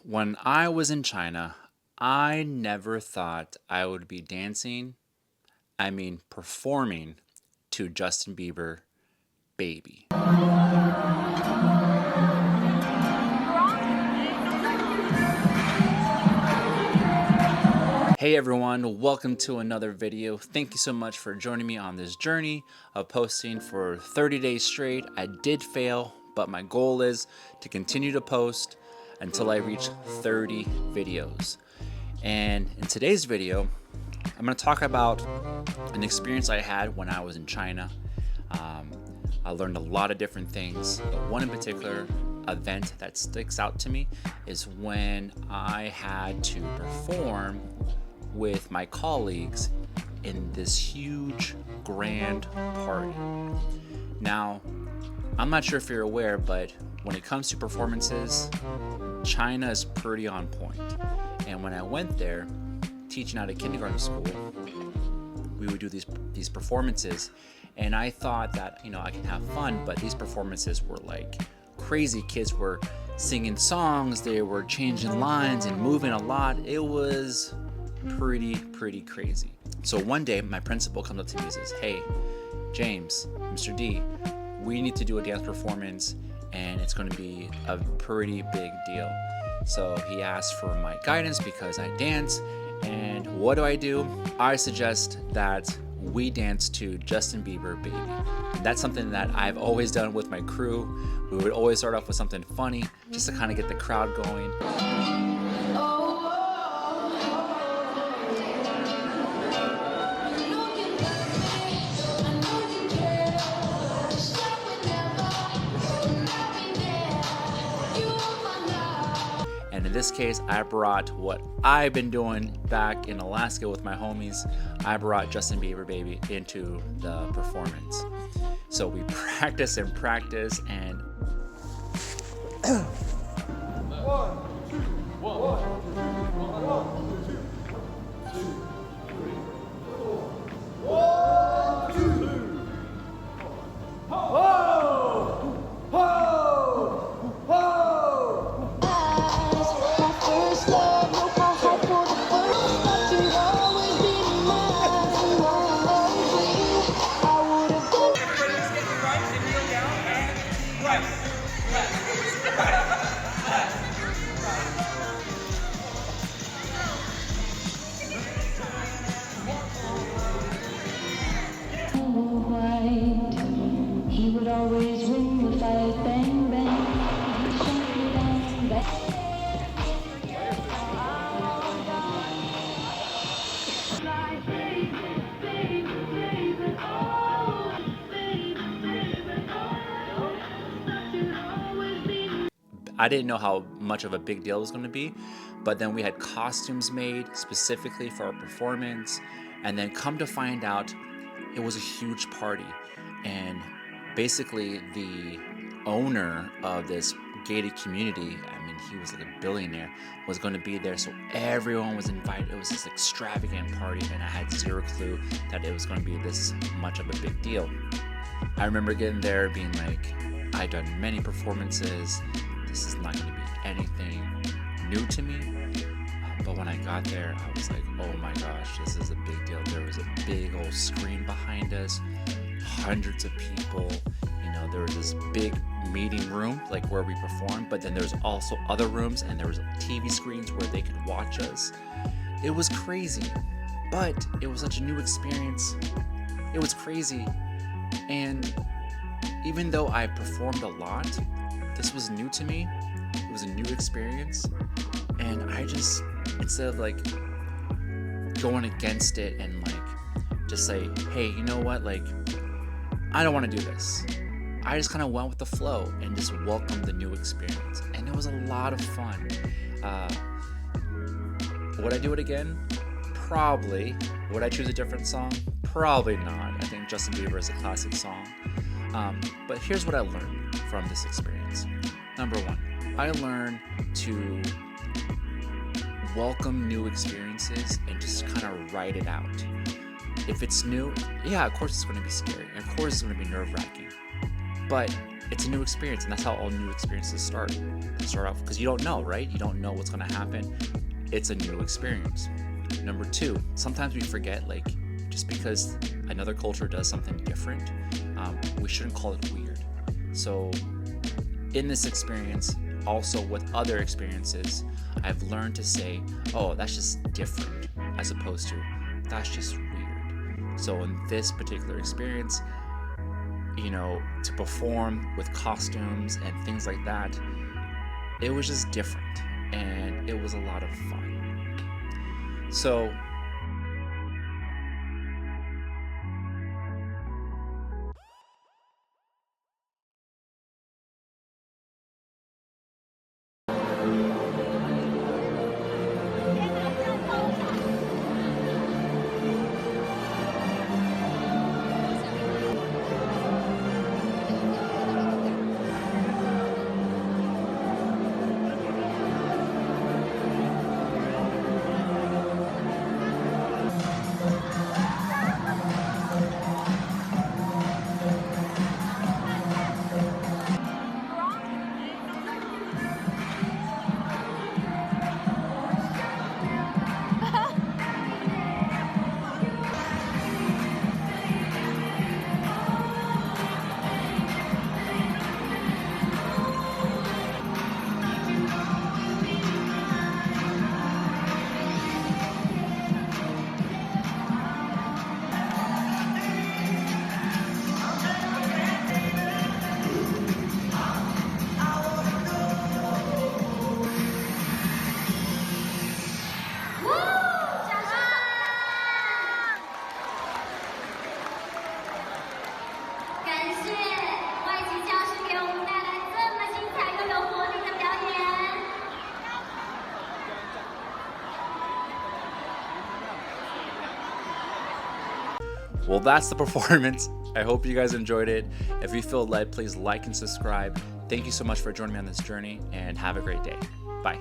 When I was in China, I never thought I would be performing to Justin Bieber, Baby. Hey everyone, welcome to another video. Thank you so much for joining me on this journey of posting for 30 days straight. I did fail, but my goal is to continue to post until I reach 30 videos. And in today's video, I'm going to talk about an experience I had when I was in China. I learned a lot of different things, but one in particular event that sticks out to me is when I had to perform with my colleagues in this huge grand party. Now, I'm not sure if you're aware, but when it comes to performances, China is pretty on point. And when I went there, teaching at a kindergarten school, we would do these performances, and I thought that, I can have fun, but these performances were like crazy. Kids were singing songs, they were changing lines and moving a lot. It was pretty crazy. So one day my principal comes up to me and says, "Hey, James, Mr. D, we need to do a dance performance, and it's going to be a pretty big deal." So he asked for my guidance because I dance, and what do? I suggest that we dance to Justin Bieber, Baby. And that's something that I've always done with my crew. We would always start off with something funny just to kind of get the crowd going. And in this case, I brought what I've been doing back in Alaska with my homies. I brought Justin Bieber, Baby into the performance. So we practice and He would always win the fight, bang, bang. I didn't know how much of a big deal it was going to be, but then we had costumes made specifically for our performance, and then come to find out, it was a huge party, and basically the owner of this gated community, he was like a billionaire, was going to be there, so everyone was invited. It was this extravagant party, and I had zero clue that it was going to be this much of a big deal. I remember getting there being like, I've done many performances, this is not going to be anything new to me. But when I got there, I was like, oh my gosh, this is a big deal. There was a big old screen behind us, hundreds of people. There was this big meeting room, like where we performed, but then there's also other rooms, and there was TV screens where they could watch us. It was crazy, but it was such a new experience. It was crazy. And even though I performed a lot, this was new to me. It was a new experience. And I just, instead of like going against it and like just say, hey, you know what, like I don't want to do this, I just kind of went with the flow and just welcomed the new experience, and it was a lot of fun. Would I do it again? Probably. Would I choose a different song? Probably not. I think Justin Bieber is a classic song. But here's what I learned from this experience. Number one, I learned to welcome new experiences and just kind of write it out. If it's new, yeah, of course it's going to be scary. Of course it's going to be nerve-wracking. But it's a new experience, and that's how all new experiences start. They start off because you don't know, right? You don't know what's going to happen. It's a new experience. Number two, sometimes we forget, like, just because another culture does something different, we shouldn't call it weird. So in this experience, also with other experiences, I've learned to say, oh, that's just different, as opposed to that's just weird. So in this particular experience, you know, to perform with costumes and things like that, it was just different, and it was a lot of fun. So well, that's the performance. I hope you guys enjoyed it. If you feel led, please like and subscribe. Thank you so much for joining me on this journey, and have a great day. Bye.